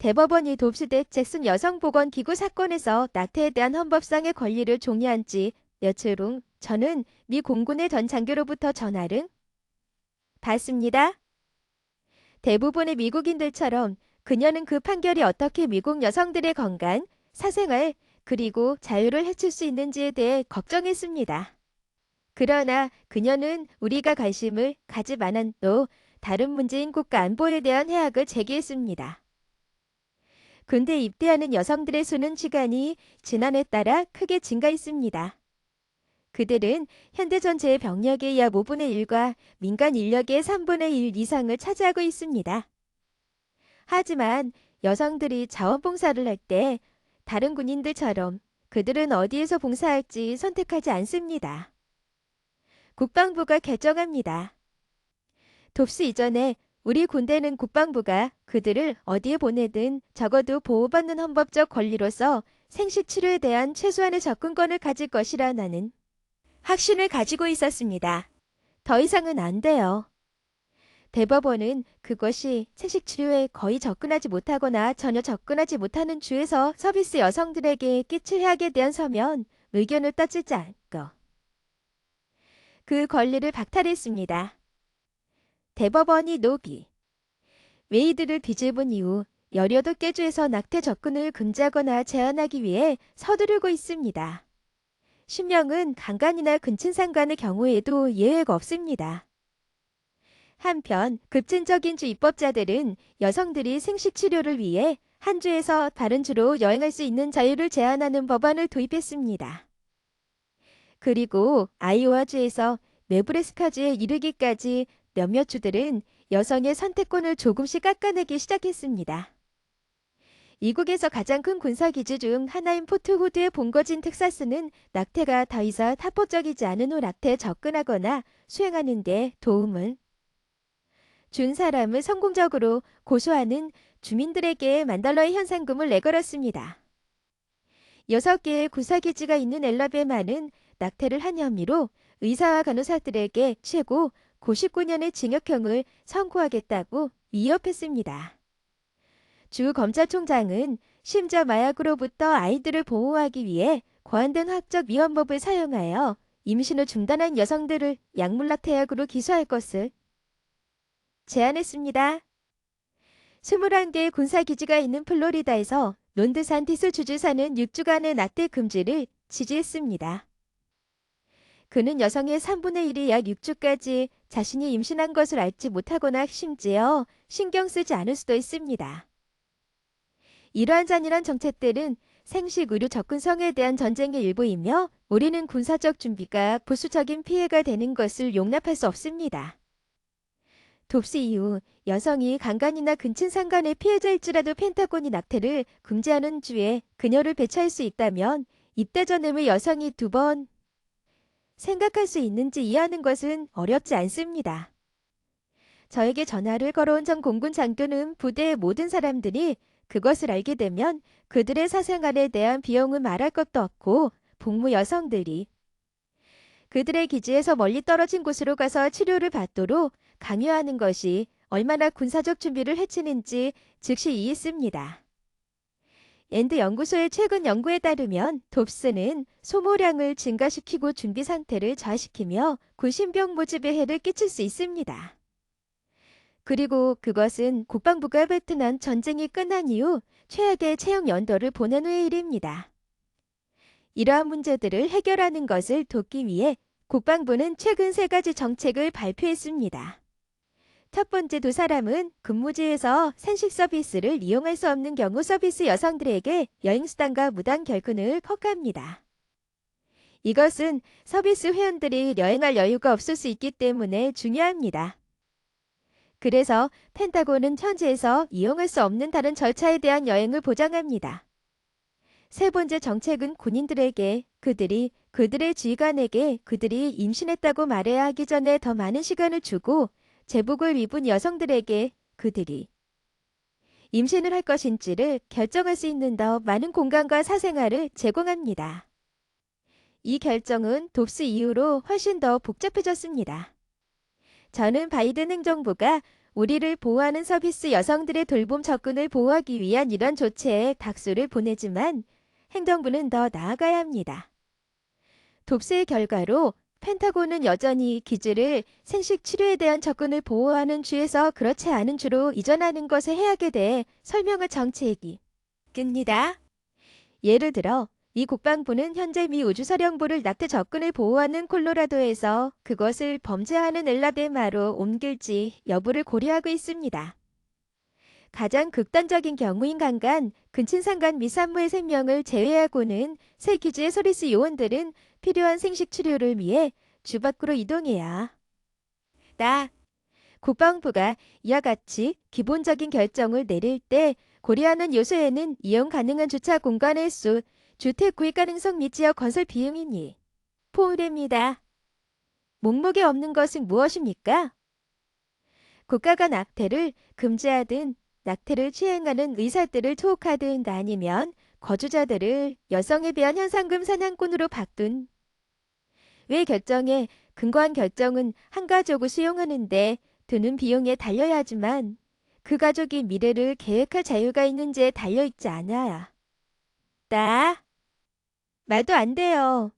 대법원이 돕스 대 잭슨 여성보건기구 사건에서 낙태에 대한 헌법상의 권리를 종료한 지 며칠 후 저는 미 공군의 전 장교로부터 전화를 받습니다. 대부분의 미국인들처럼 그녀는 그 판결이 어떻게 미국 여성들의 건강, 사생활, 그리고 자유를 해칠 수 있는지에 대해 걱정했습니다. 그러나 그녀는 우리가 관심을 가질 만한 또 다른 문제인 국가 안보에 대한 해악을 제기했습니다. 군대에 입대하는 여성들의 수는 시간이 지남에 따라 크게 증가했습니다. 그들은 현대 전체의 병력의 약 5분의 1과 민간 인력의 3분의 1 이상을 차지하고 있습니다. 하지만 여성들이 자원봉사를 할 때 다른 군인들처럼 그들은 어디에서 봉사할지 선택하지 않습니다. 국방부가 결정합니다. 돕스 이전에 우리 군대는 국방부가 그들을 어디에 보내든 적어도 보호받는 헌법적 권리로서 생식치료에 대한 최소한의 접근권을 가질 것이라는 확신을 가지고 있었습니다. 더 이상은 안 돼요. 대법원은 그것이 생식치료에 거의 접근하지 못하거나 전혀 접근하지 못하는 주에서 서비스 여성들에게 끼칠 해악에 대한 서면 의견을 따지지 않고 그 권리를 박탈했습니다. 대법원이 노비 웨이드를 뒤집은 이후 18개 주에서 낙태 접근을 금지하거나 제한하기 위해 서두르고 있습니다. 신명은 강간이나 근친상간의 경우에도 예외가 없습니다. 한편 급진적인 주 입법자들은 여성들이 생식치료를 위해 한 주에서 다른 주로 여행할 수 있는 자유를 제한하는 법안을 도입했습니다. 그리고 아이오와주에서 네브래스카주에 이르기까지 몇몇 주들은 여성의 선택권을 조금씩 깎아내기 시작했습니다. 미국에서 가장 큰 군사기지 중 하나인 포트 후드의 본거지인 텍사스는 낙태가 더 이상 합법적이지 않은 후 낙태에 접근하거나 수행하는 데 도움을 준 사람을 성공적으로 고소하는 주민들에게 $10,000의 현상금을 내걸었습니다. 6개의 군사기지가 있는 엘라베마는 낙태를 한 혐의로 의사와 간호사들에게 최고 59년의 징역형을 선고하겠다고 위협했습니다. 주 검찰총장은 심지어 마약으로부터 아이들을 보호하기 위해 고안된 화학적 위헌법을 사용하여 임신을 중단한 여성들을 약물낙태약으로 기소할 것을 제안했습니다. 21개의 군사기지가 있는 플로리다에서 론드산티스 주지사는 6주간의 낙태 금지를 지지했습니다. 그는 여성의 3분의 1이 약 6주까지 자신이 임신한 것을 알지 못하거나 심지어 신경 쓰지 않을 수도 있습니다. 이러한 잔인한 정책들은 생식 의료 접근성에 대한 전쟁의 일부이며 우리는 군사적 준비가 부수적인 피해가 되는 것을 용납할 수 없습니다. 돕스 이후 여성이 강간이나 근친상간의 피해자일지라도 펜타곤이 낙태를 금지하는 주에 그녀를 배치할 수 있다면 입대 전에 여성이 2번 생각할 수 있는지 이해하는 것은 어렵지 않습니다. 저에게 전화를 걸어온 전 공군 장교는 부대의 모든 사람들이 그것을 알게 되면 그들의 사생활에 대한 비용은 말할 것도 없고 복무 여성들이 그들의 기지에서 멀리 떨어진 곳으로 가서 치료를 받도록 강요하는 것이 얼마나 군사적 준비를 해치는지 즉시 이해했습니다. 앤드 연구소의 최근 연구에 따르면 돕스는 소모량을 증가시키고 준비 상태를 저하시키며 군신병 모집에 해를 끼칠 수 있습니다. 그리고 그것은 국방부가 베트남 전쟁이 끝난 이후 최악의 채용 연도를 보낸 후의 일입니다. 이러한 문제들을 해결하는 것을 돕기 위해 국방부는 최근 3가지 정책을 발표했습니다. 첫 번째, 2사람은 근무지에서 생식 서비스를 이용할 수 없는 경우 서비스 여성들에게 여행수당과 무단 결근을 허가합니다. 이것은 서비스 회원들이 여행할 여유가 없을 수 있기 때문에 중요합니다. 그래서 펜타곤은 현지에서 이용할 수 없는 다른 절차에 대한 여행을 보장합니다. 세 번째 정책은 군인들에게 그들이 그들의 지휘관에게 그들이 임신했다고 말해야 하기 전에 더 많은 시간을 주고 제복을 입은 여성들에게 그들이 임신을 할 것인지를 결정할 수 있는 더 많은 공간과 사생활을 제공합니다. 이 결정은 돕스 이후로 훨씬 더 복잡해졌습니다. 저는 바이든 행정부가 우리를 보호하는 서비스 여성들의 돌봄 접근을 보호하기 위한 이런 조치에 박수를 보내지만 행정부는 더 나아가야 합니다. 돕스의 결과로 펜타곤은 여전히 기지를 생식 치료에 대한 접근을 보호하는 주에서 그렇지 않은 주로 이전하는 것에 해하게 돼 설명할 정책이 깁니다. 예를 들어 미 국방부는 현재 미 우주사령부를 낙태 접근을 보호하는 콜로라도에서 그것을 범죄하는 엘라데마로 옮길지 여부를 고려하고 있습니다. 가장 극단적인 경우인 강간, 근친상간 미 산모의 생명을 제외하고는 새 기지의 서비스 요원들은 필요한 생식 치료를 위해 주 밖으로 이동해야 다. 국방부가 이와 같이 기본적인 결정을 내릴 때 고려하는 요소에는 이용 가능한 주차 공간의 수, 주택 구입 가능성 및 지역 건설 비용이니 포함됩니다. 목록에 없는 것은 무엇입니까? 국가가 낙태를 금지하든 낙태를 시행하는 의사들을 투옥하든 아니면 거주자들을 여성에 대한 현상금 사냥꾼으로 바꾼 왜 결정에 근거한 결정은 한 가족을 수용하는데 드는 비용에 달려야 하지만 그 가족이 미래를 계획할 자유가 있는지에 달려있지 않아야. 말도 안 돼요.